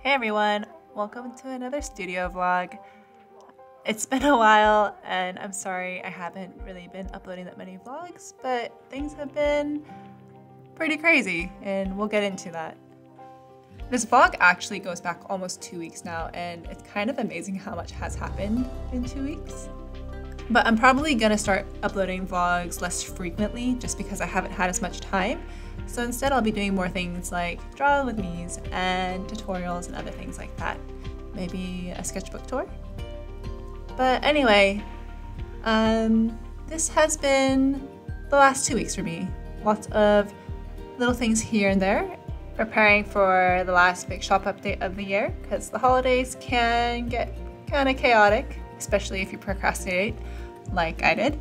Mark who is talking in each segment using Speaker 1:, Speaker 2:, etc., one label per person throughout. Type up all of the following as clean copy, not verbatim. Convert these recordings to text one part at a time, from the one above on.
Speaker 1: Hey everyone, welcome to another studio vlog. It's been a while and I'm sorry I haven't really been uploading that many vlogs, but things have been pretty crazy and we'll get into that. This vlog actually goes back almost 2 weeks now and it's kind of amazing how much has happened in 2 weeks. But I'm probably gonna start uploading vlogs less frequently just because I haven't had as much time. So instead I'll be doing more things like draw with me's and tutorials and other things like that. Maybe a sketchbook tour? But anyway, this has been the last 2 weeks for me. Lots of little things here and there, preparing for the last big shop update of the year because the holidays can get kind of chaotic, especially if you procrastinate like I did.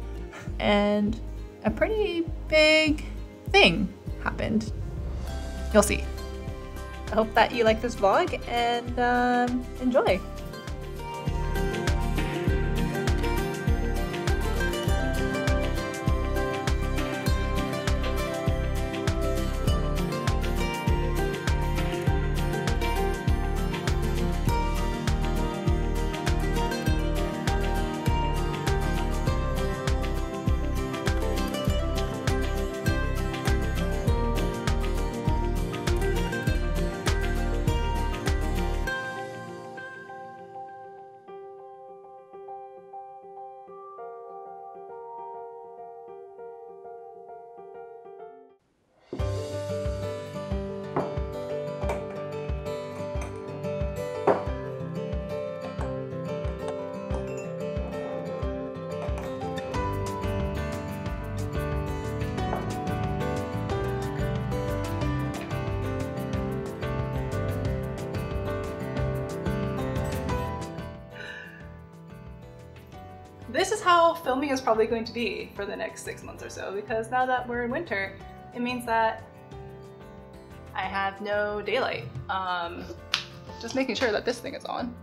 Speaker 1: And a pretty big thing happened. You'll see. I hope that you like this vlog and enjoy. This is how filming is probably going to be for the next 6 months or so, because now that we're in winter, it means that I have no daylight. Just making sure that this thing is on.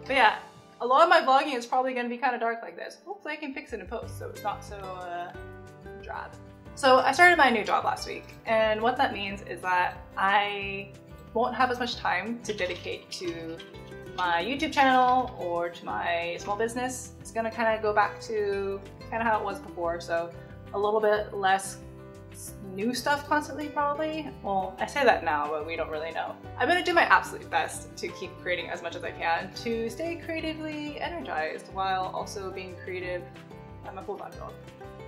Speaker 1: But yeah, a lot of my vlogging is probably going to be kind of dark like this. Hopefully I can fix it in post so it's not so drab. So I started my new job last week, and what that means is that I won't have as much time to dedicate to my YouTube channel or to my small business. It's gonna kind of go back to kind of how it was before, so a little bit less new stuff constantly probably. Well, I say that now, but we don't really know. I'm gonna do my absolute best to keep creating as much as I can to stay creatively energized while also being creative at my full-time job.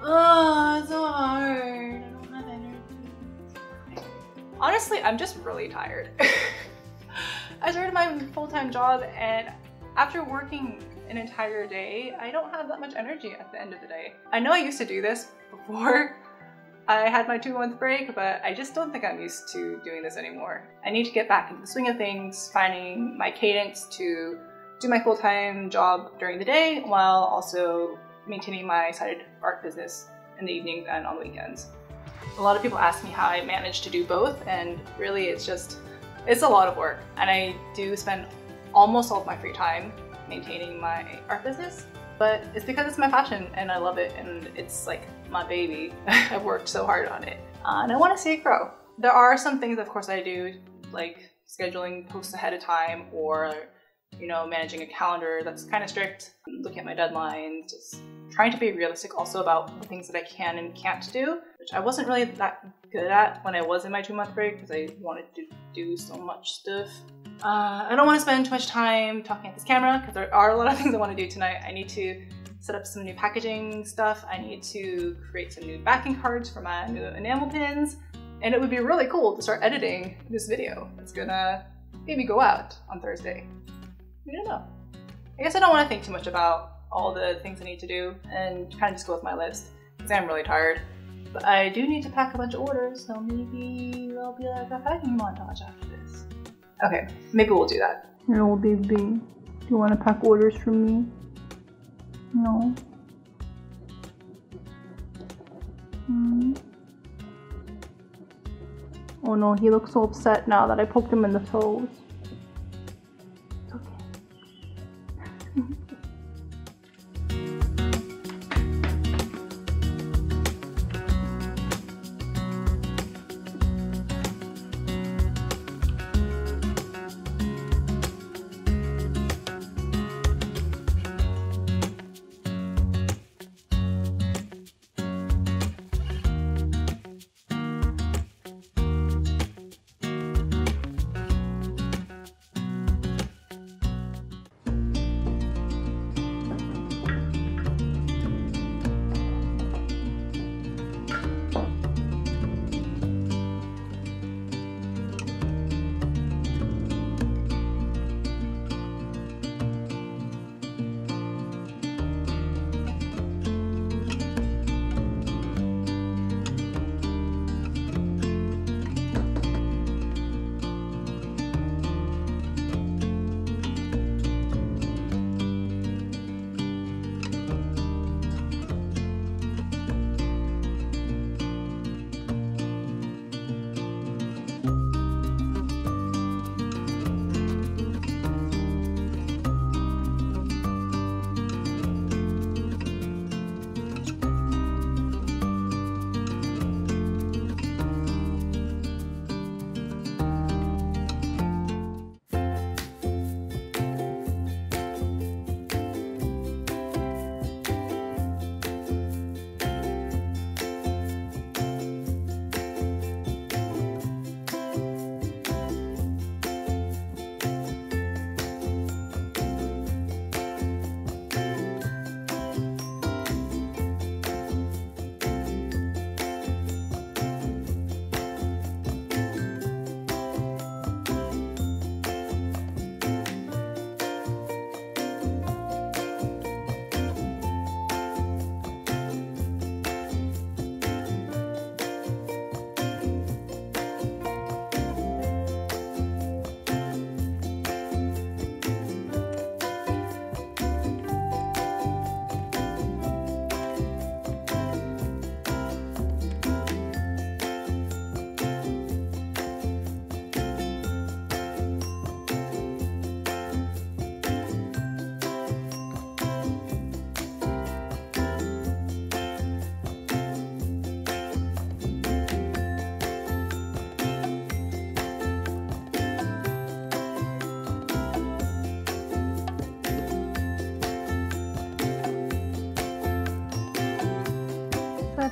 Speaker 1: Oh, it's so hard. I don't have energy. Honestly, I'm just really tired. I started my full-time job and after working an entire day, I don't have that much energy at the end of the day. I know I used to do this before I had my 2-month break, but I just don't think I'm used to doing this anymore. I need to get back into the swing of things, finding my cadence to do my full-time job during the day while also maintaining my side art business in the evenings and on the weekends. A lot of people ask me how I manage to do both, and really it's a lot of work, and I do spend almost all of my free time maintaining my art business, but it's because it's my passion and I love it and it's like my baby. I've worked so hard on it and I want to see it grow. There are some things, of course, I do, like scheduling posts ahead of time or, you know, managing a calendar that's kind of strict, looking at my deadlines, just trying to be realistic also about the things that I can and can't do, which I wasn't really that good at when I was in my 2-month break because I wanted to do so much stuff. I don't want to spend too much time talking at this camera because there are a lot of things I want to do tonight. I need to set up some new packaging stuff. I need to create some new backing cards for my new enamel pins. And it would be really cool to start editing this video. It's gonna maybe go out on Thursday. We don't know. I guess I don't want to think too much about all the things I need to do and kind of just go with my list because I'm really tired. But I do need to pack a bunch of orders, so maybe there'll be like a packing montage after this. Okay, maybe we'll do that.
Speaker 2: No, baby. Do you want to pack orders from me? No. Oh no, he looks so upset now that I poked him in the toes. It's okay.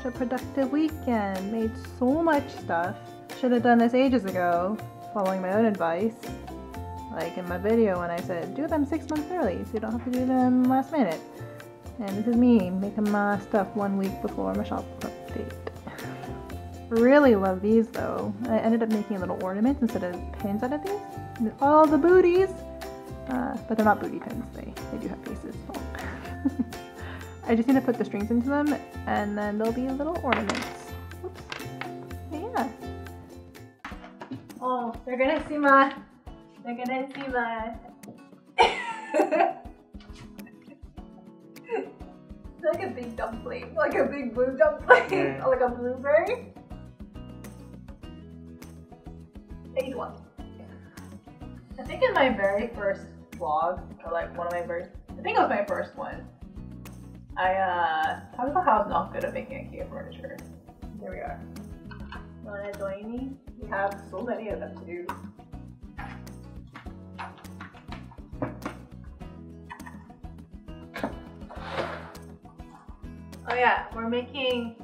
Speaker 2: a productive weekend. Made so much stuff. Should have done this ages ago, following my own advice. Like in my video when I said, do them 6 months early so you don't have to do them last minute. And this is me making my stuff 1 week before my shop update. Really love these though. I ended up making little ornaments instead of pins out of these. And all the booties! But they're not booty pins, they do have faces. So. I just need to put the strings into them and then there'll be little ornaments. Oops. Yeah. Oh, they're gonna see my... It's like a big dumpling, like a big blue dumpling, like a blueberry. Page 1. I think in my very first vlog, or like one of my first, I think it was my first one, I talked about how I was not good at making IKEA furniture. Here we are. Wanna join me? We have so many of them to do. Oh yeah, we're making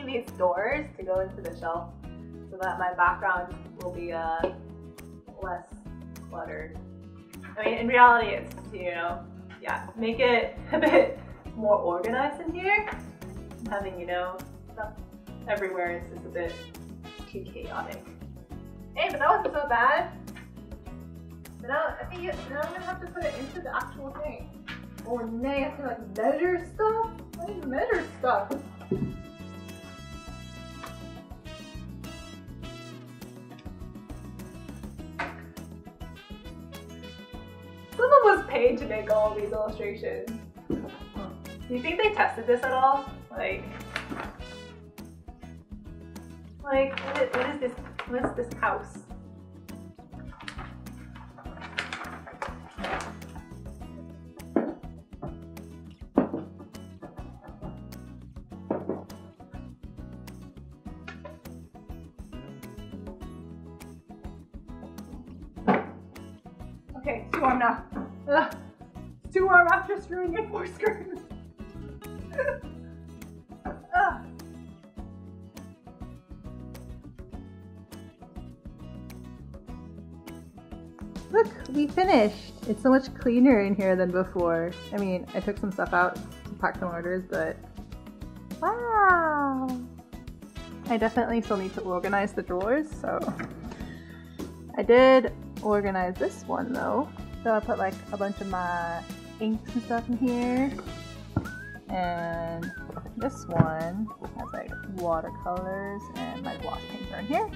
Speaker 2: these doors to go into the shelf so that my background will be less cluttered. I mean, in reality, it's, you know, yeah, make it a bit more organized in here. Having, you know, stuff everywhere is just a bit too chaotic. Hey, but that wasn't so bad. But now I think now I'm gonna have to put it into the actual thing. Oh, now I have to like measure stuff? I need to measure stuff. Someone was paid to make all these illustrations. Do you think they tested this at all? Like what is this? What is this house? Okay, it's too warm now. Ugh. It's too warm after screwing in 4 screws. Look, we finished. It's so much cleaner in here than before. I mean, I took some stuff out to pack some orders, but wow! I definitely still need to organize the drawers, so I did organize this one though. So I put like a bunch of my inks and stuff in here, and this one has like watercolors and my wash paints are in here.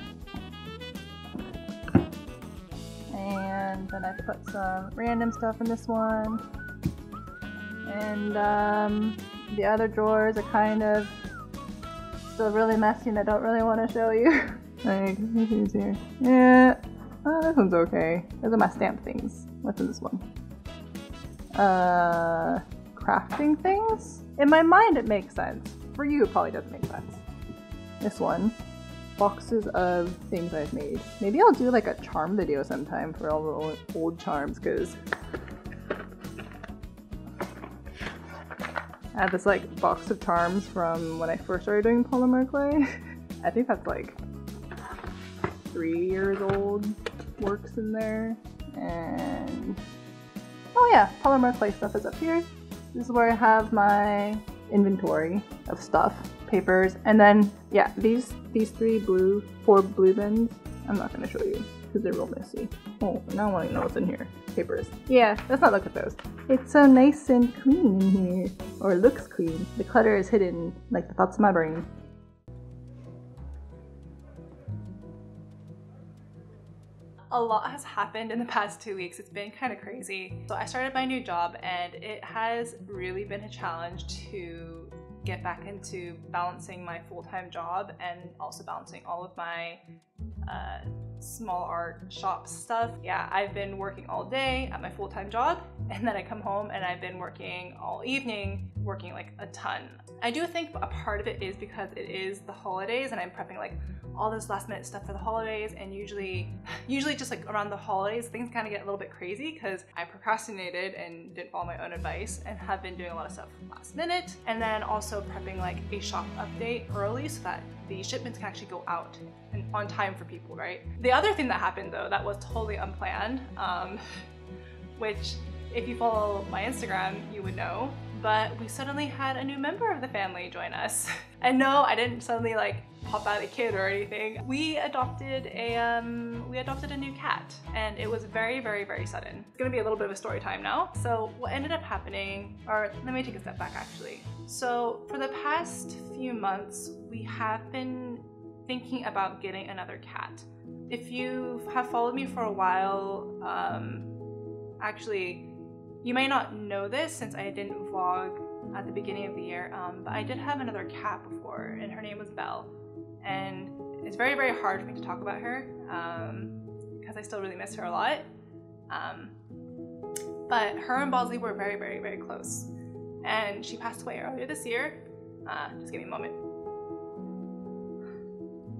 Speaker 2: And then I put some random stuff in this one, and the other drawers are kind of still really messy and I don't really want to show you. Like, who's here? Yeah. Oh, this one's okay. Those are my stamp things. What's in this one? Crafting things? In my mind it makes sense. For you it probably doesn't make sense. This one. Boxes of things I've made. Maybe I'll do like a charm video sometime for all the old charms, because I have this like box of charms from when I first started doing polymer clay. I think that's like 3 years old works in there. And oh yeah, polymer clay stuff is up here. This is where I have my inventory of stuff, papers, and then yeah, these 4 blue bins. I'm not gonna show you because they're real messy. Oh, now I want to know what's in here. Papers. Yeah, let's not look at those. It's so nice and clean in here, or looks clean. The clutter is hidden like the thoughts of my brain.
Speaker 1: A lot has happened in the past 2 weeks. It's been kind of crazy. So I started my new job and it has really been a challenge to get back into balancing my full-time job and also balancing all of my small art shop stuff. Yeah, I've been working all day at my full-time job, and then I come home and I've been working all evening, working like a ton. I do think a part of it is because it is the holidays and I'm prepping like all this last minute stuff for the holidays, and usually just like around the holidays things kind of get a little bit crazy because I procrastinated and didn't follow my own advice and have been doing a lot of stuff last minute, and then also prepping like a shop update early so that the shipments can actually go out and on time for people, right? The other thing that happened though that was totally unplanned, which if you follow my Instagram you would know, but we suddenly had a new member of the family join us. And no, I didn't suddenly like pop out a kid or anything. We adopted a new cat, and it was very, very, very sudden. It's gonna be a little bit of a story time now. So what ended up happening, or let me take a step back actually. So for the past few months, we have been thinking about getting another cat. If you have followed me for a while, actually, you may not know this since I didn't vlog at the beginning of the year, but I did have another cat before, and her name was Belle. And it's very, very hard for me to talk about her because I still really miss her a lot. But her and Bosley were very, very, very close. And she passed away earlier this year. Just give me a moment.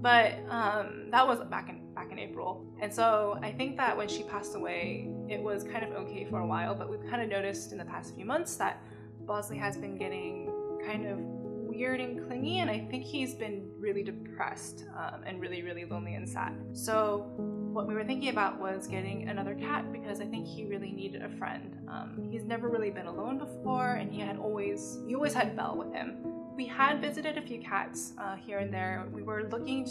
Speaker 1: But that was back in April. And so I think that when she passed away, it was kind of okay for a while, but we've kind of noticed in the past few months that Bosley has been getting kind of weird and clingy, and I think he's been really depressed and really, really lonely and sad. So what we were thinking about was getting another cat because I think he really needed a friend. He's never really been alone before, and he always had Belle with him. We had visited a few cats here and there. We were looking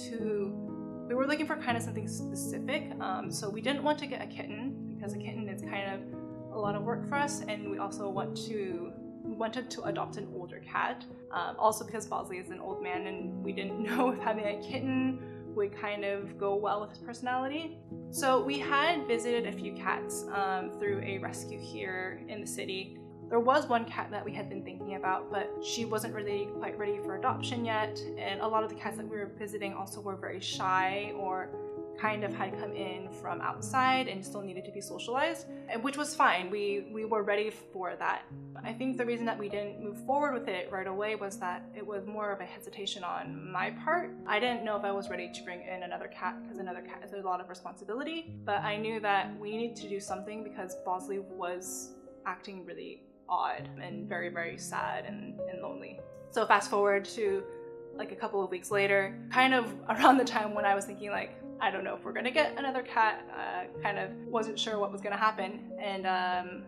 Speaker 1: for kind of something specific, so we didn't want to get a kitten because a kitten is kind of a lot of work for us, and we also wanted to adopt an older cat, also because Bosley is an old man and we didn't know if having a kitten would kind of go well with his personality. So we had visited a few cats through a rescue here in the city. There was one cat that we had been thinking about, but she wasn't really quite ready for adoption yet, and a lot of the cats that we were visiting also were very shy or kind of had come in from outside and still needed to be socialized, which was fine. We were ready for that. I think the reason that we didn't move forward with it right away was that it was more of a hesitation on my part. I didn't know if I was ready to bring in another cat because another cat is a lot of responsibility, but I knew that we needed to do something because Bosley was acting really odd and very, very sad and lonely. So fast forward to like a couple of weeks later, kind of around the time when I was thinking like, I don't know if we're gonna get another cat, kind of wasn't sure what was gonna happen. And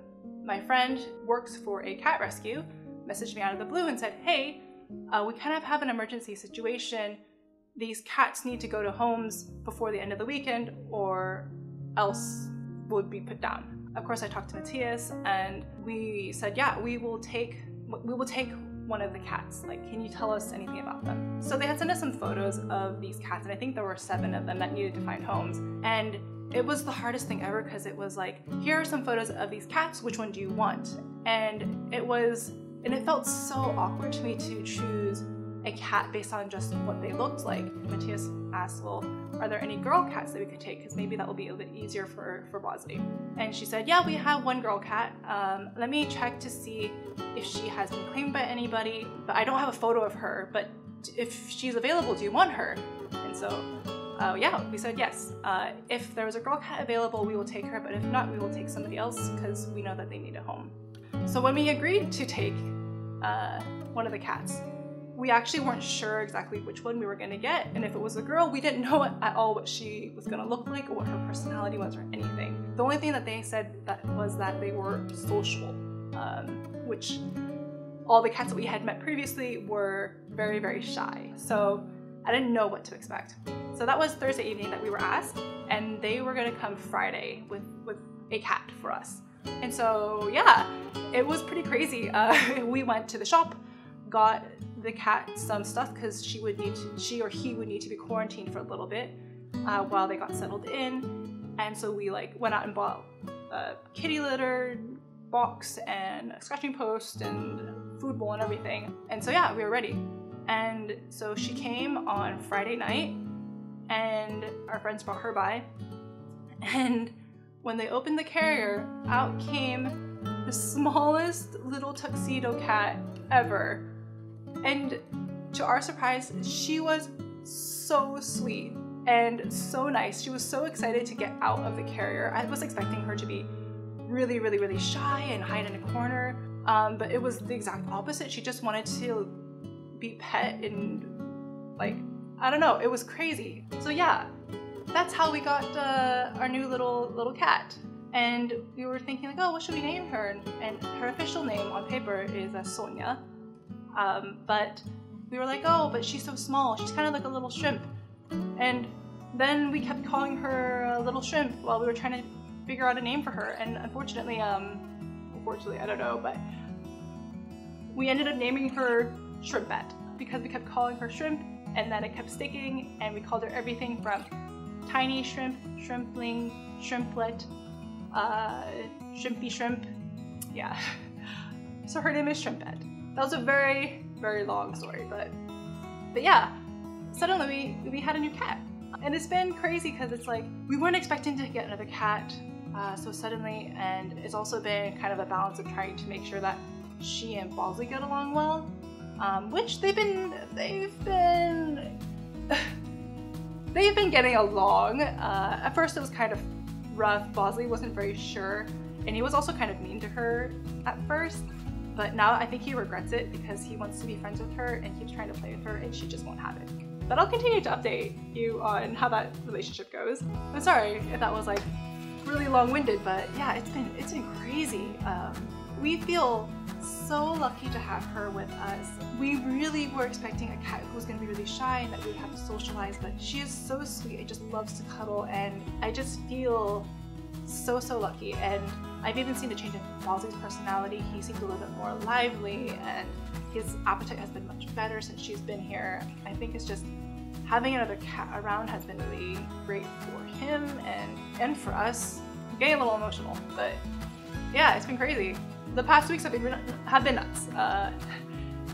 Speaker 1: my friend works for a cat rescue, messaged me out of the blue and said, hey, we kind of have an emergency situation. These cats need to go to homes before the end of the weekend or else would be put down. Of course, I talked to Matthias and we said, yeah, we will take one of the cats. Like, can you tell us anything about them? So they had sent us some photos of these cats, and I think there were 7 of them that needed to find homes. And it was the hardest thing ever because it was like, here are some photos of these cats, which one do you want? And it felt so awkward to me to choose a cat based on just what they looked like. Matthias asked, well, are there any girl cats that we could take? Because maybe that will be a bit easier for Bosley. And she said, yeah, we have one girl cat. Let me check to see if she has been claimed by anybody, but I don't have a photo of her, but if she's available, do you want her? And so, yeah, we said yes. If there was a girl cat available, we will take her, but if not, we will take somebody else because we know that they need a home. So when we agreed to take one of the cats, we actually weren't sure exactly which one we were going to get, and if it was a girl, we didn't know at all what she was going to look like or what her personality was or anything. The only thing that they said was that they were social, which all the cats that we had met previously were very, very shy. So I didn't know what to expect. So that was Thursday evening that we were asked, and they were going to come Friday with a cat for us. And so yeah, it was pretty crazy. We went to the shop, got the cat some stuff because she or he would need to be quarantined for a little bit while they got settled in. And so we like went out and bought a kitty litter box and a scratching post and food bowl and everything. And so yeah, we were ready. And so she came on Friday night, and our friends brought her by. And when they opened the carrier, out came the smallest little tuxedo cat ever. And to our surprise, she was so sweet and so nice. She was so excited to get out of the carrier. I was expecting her to be really, really, really shy and hide in a corner, but it was the exact opposite. She just wanted to be pet and like, I don't know, it was crazy. So yeah, that's how we got our new little cat. And we were thinking like, oh, what should we name her? And her official name on paper is Sonia, but we were like, oh, but she's so small. She's kind of like a little shrimp. And then we kept calling her Little Shrimp while we were trying to figure out a name for her. And unfortunately, I don't know, but we ended up naming her Shrimpette because we kept calling her Shrimp, and then it kept sticking, and we called her everything from tiny shrimp, shrimpling, shrimplet, shrimpy shrimp. Yeah. So her name is Shrimpette. That was a very, very long story, but yeah. Suddenly we had a new cat, and it's been crazy because it's like we weren't expecting to get another cat so suddenly, and it's also been kind of a balance of trying to make sure that she and Bosley get along well, which they've been getting along. At first it was kind of rough. Bosley wasn't very sure, and he was also kind of mean to her at first. But now I think he regrets it because he wants to be friends with her and keeps trying to play with her, and she just won't have it. But I'll continue to update you on how that relationship goes. I'm sorry if that was like really long-winded, but yeah, it's been crazy. We feel so lucky to have her with us. We really were expecting a cat who was going to be really shy and that we would have to socialize, but she is so sweet and just loves to cuddle, and I just feel so lucky. And I've even seen a change in Bosley's personality. He seems a little bit more lively, and his appetite has been much better since she's been here. I think it's just having another cat around has been really great for him and for us. I'm getting a little emotional, but yeah, it's been crazy. The past weeks have been nuts.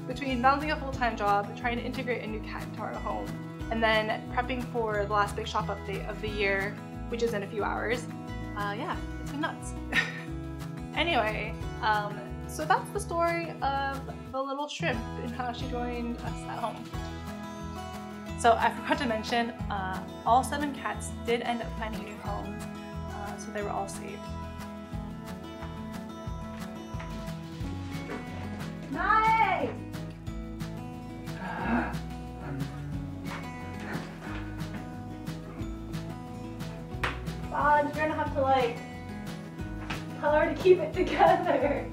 Speaker 1: Between balancing a full-time job, trying to integrate a new cat into our home, and then prepping for the last big shop update of the year, which is in a few hours. Yeah, it's been nuts. Anyway, so that's the story of the little shrimp and how she joined us at home. So I forgot to mention, all 7 cats did end up finding new homes, so they were all saved. Nice! You're gonna have to like tell her to keep it together.